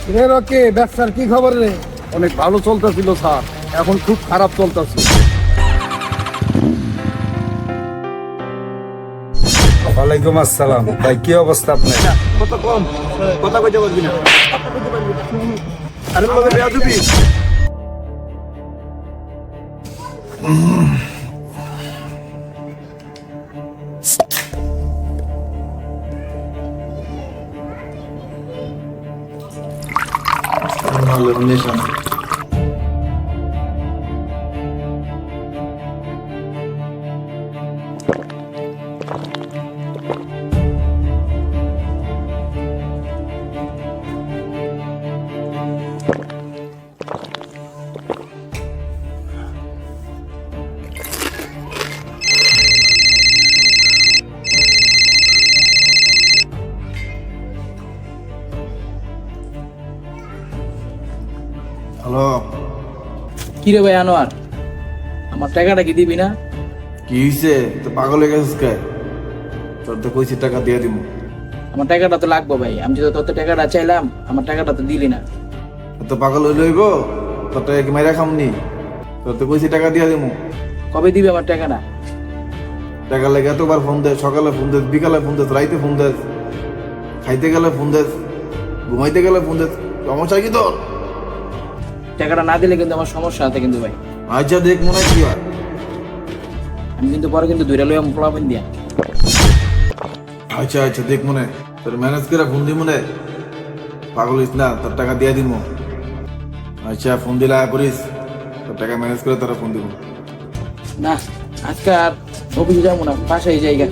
রে রকি, ব্যবসার কি খবর রে? অনেক ভালো চলতেছিল স্যার, এখন খুব খারাপ চলতেছে। ওয়ালাইকুম আসসালাম। ভাই কি অবস্থা আপনার? কথা কম, কথা কইতে পারবি না। আরে বাবা বেয়াদবি। হ্যালো, কি রে ভাই আনোয়ার, আমার টাকাটা কি দিবি না? কি হয়েছে? তো পাগল হয়ে গেছিস কে? তোর তো কইছি টাকা দিয়ে দিব। আমার টাকাটা তো লাগবে ভাই, আমি যদি তোর টাকাটা চাইলাম, আমার টাকাটা তো দিলি না। তো পাগল হইলে হইব? তোর টাকা কি মাইরা খামনি? তোর তো কইছি টাকা দিয়ে দিব। কবে দিবি আমার টাকাটা? টাকা লেগে এতবার ফোন দে, সকালে ফোন দে, বিকালে ফোন দে, রাইতে ফোন দে, খাইতে গেলে ফোন দে, ঘুমাইতে গেলে ফোন দে। সমস্যা কি তোর? টাকাটা না দিলে কিন্তু আমার সমস্যা আছে কিন্তু ভাই। আচ্ছা দেখ মনে হয় কি হয়। আমি কিন্তু পরে কিন্তু দুইটা লইয়া পোলাপেন দিয়া। আচ্ছা আচ্ছা দেখ মনে হয়। তোর ম্যানেজ করে ফোন দি মনে হয়। পাগল হইস না, তোর টাকা দিয়ে দিব। আচ্ছা ফোন দিলে আয় করিস, তোর টাকা ম্যানেজ করে তোরা ফোন দিব। না, আজকে আর অফিসে যাবো না, বাসায় জায়গা।